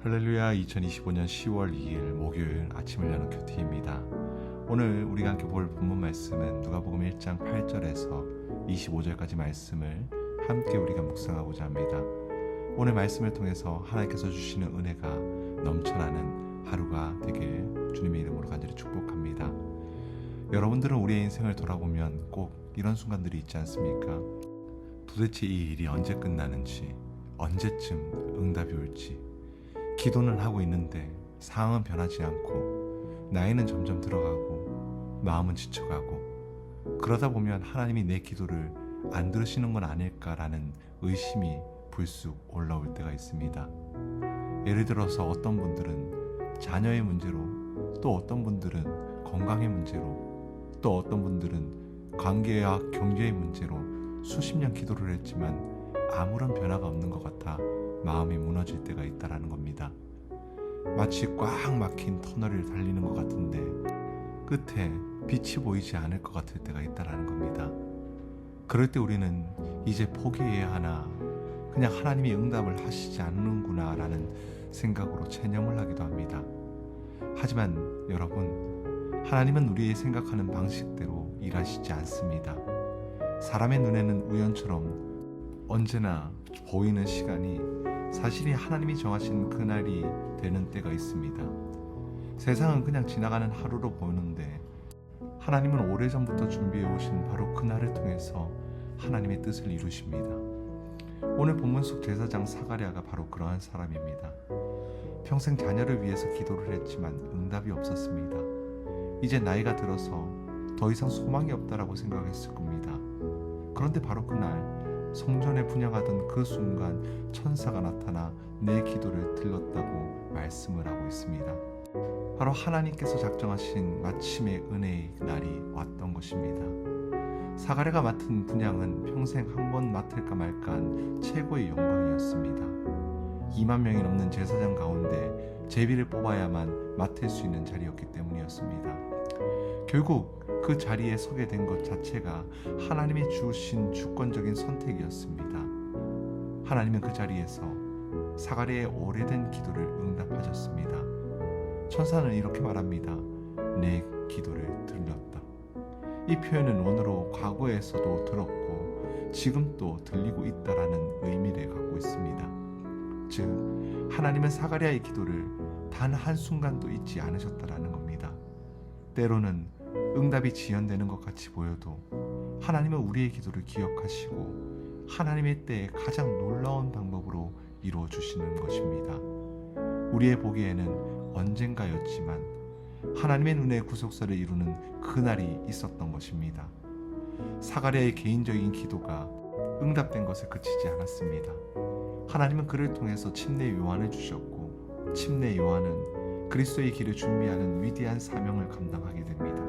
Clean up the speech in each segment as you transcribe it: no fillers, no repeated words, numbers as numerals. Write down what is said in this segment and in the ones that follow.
할렐루야. 2025년 10월 2일 목요일 아침을 여는 큐티입니다. 오늘 우리가 함께 볼 본문 말씀은 누가복음 1장 8절에서 25절까지 말씀을 함께 우리가 묵상하고자 합니다. 오늘 말씀을 통해서 하나님께서 주시는 은혜가 넘쳐나는 하루가 되길 주님의 이름으로 간절히 축복합니다. 여러분들은 우리의 인생을 돌아보면 꼭 이런 순간들이 있지 않습니까? 도대체 이 일이 언제 끝나는지, 언제쯤 응답이 올지, 기도는 하고 있는데 상황은 변하지 않고 나이는 점점 들어가고 마음은 지쳐가고, 그러다 보면 하나님이 내 기도를 안 들으시는 건 아닐까라는 의심이 불쑥 올라올 때가 있습니다. 예를 들어서 어떤 분들은 자녀의 문제로, 또 어떤 분들은 건강의 문제로, 또 어떤 분들은 관계와 경제의 문제로 수십 년 기도를 했지만 아무런 변화가 없는 것 같아 마음이 무너질 때가 있다라는 겁니다. 마치 꽉 막힌 터널을 달리는 것 같은데 끝에 빛이 보이지 않을 것 같을 때가 있다라는 겁니다. 그럴 때 우리는 이제 포기해야 하나, 그냥 하나님이 응답을 하시지 않는구나 라는 생각으로 체념을 하기도 합니다. 하지만 여러분, 하나님은 우리의 생각하는 방식대로 일하시지 않습니다. 사람의 눈에는 우연처럼 언제나 보이는 시간이 사실이 하나님이 정하신 그날이 되는 때가 있습니다. 세상은 그냥 지나가는 하루로 보이는데 하나님은 오래전부터 준비해 오신 바로 그날을 통해서 하나님의 뜻을 이루십니다. 오늘 본문 속 제사장 사가랴가 바로 그러한 사람입니다. 평생 자녀를 위해서 기도를 했지만 응답이 없었습니다. 이제 나이가 들어서 더 이상 소망이 없다라고 생각했을 겁니다. 그런데 바로 그날 성전에 분향하던 그 순간 천사가 나타나 내 기도를 들었다고 말씀을 하고 있습니다. 바로 하나님께서 작정하신 마침의 은혜의 날이 왔던 것입니다. 사가랴가 맡은 분향은 평생 한 번 맡을까 말까한 최고의 영광이었습니다. 2만 명이 넘는 제사장 가운데 제비를 뽑아야만 맡을 수 있는 자리였기 때문이었습니다. 결국 그 자리에 서게 된 것 자체가 하나님이 주신 주권적인 선택이었습니다. 하나님은 그 자리에서 사가랴의 오래된 기도를 응답하셨습니다. 천사는 이렇게 말합니다. 내 기도를 들렸다. 이 표현은 원어로 과거에서도 들었고 지금 또 들리고 있다라는 의미를 갖고 있습니다. 즉, 하나님은 사가랴의 기도를 단 한순간도 잊지 않으셨다라는 겁니다. 때로는 응답이 지연되는 것 같이 보여도 하나님은 우리의 기도를 기억하시고 하나님의 때에 가장 놀라운 방법으로 이루어 주시는 것입니다. 우리의 보기에는 언젠가였지만 하나님의 눈에 구속사를 이루는 그날이 있었던 것입니다. 사가랴의 개인적인 기도가 응답된 것에 그치지 않았습니다. 하나님은 그를 통해서 침례 요한을 주셨고, 침례 요한은 그리스도의 길을 준비하는 위대한 사명을 감당하게 됩니다.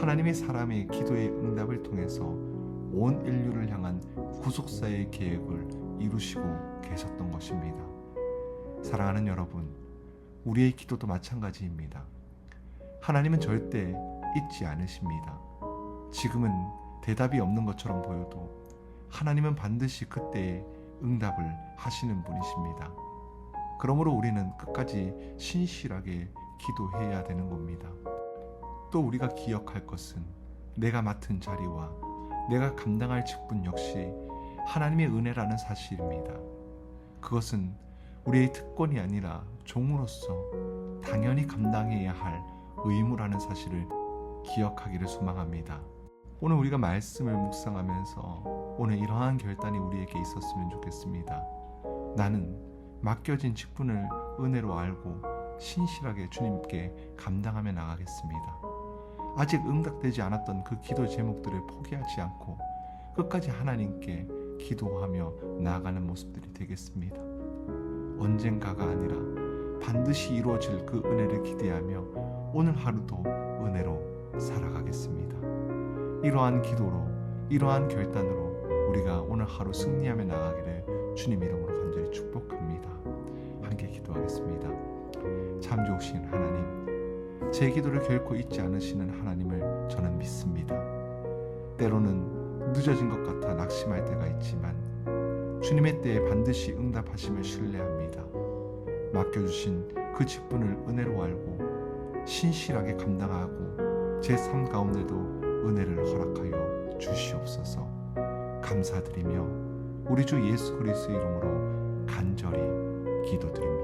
하나님이 사람의 기도의 응답을 통해서 온 인류를 향한 구속사의 계획을 이루시고 계셨던 것입니다. 사랑하는 여러분, 우리의 기도도 마찬가지입니다. 하나님은 절대 잊지 않으십니다. 지금은 대답이 없는 것처럼 보여도 하나님은 반드시 그때에 응답을 하시는 분이십니다. 그러므로 우리는 끝까지 신실하게 기도해야 되는 겁니다. 또 우리가 기억할 것은 내가 맡은 자리와 내가 감당할 직분 역시 하나님의 은혜라는 사실입니다. 그것은 우리의 특권이 아니라 종으로서 당연히 감당해야 할 의무라는 사실을 기억하기를 소망합니다. 오늘 우리가 말씀을 묵상하면서 오늘 이러한 결단이 우리에게 있었으면 좋겠습니다. 나는 맡겨진 직분을 은혜로 알고 신실하게 주님께 감당하며 나가겠습니다. 아직 응답되지 않았던 그 기도 제목들을 포기하지 않고 끝까지 하나님께 기도하며 나아가는 모습들이 되겠습니다. 언젠가가 아니라 반드시 이루어질 그 은혜를 기대하며 오늘 하루도 은혜로 살아가겠습니다. 이러한 기도로, 이러한 결단으로 우리가 오늘 하루 승리하며 나가기를 주님 이름으로 간절히 축복합니다. 함께 기도하겠습니다. 참 좋으신 하나님, 제 기도를 결코 잊지 않으시는 하나님을 저는 믿습니다. 때로는 늦어진 것 같아 낙심할 때가 있지만 주님의 때에 반드시 응답하심을 신뢰합니다. 맡겨주신 그 직분을 은혜로 알고 신실하게 감당하고 제 삶 가운데도 은혜를 허락하여 주시옵소서. 감사드리며 우리 주 예수 그리스도의 이름으로 간절히 기도드립니다.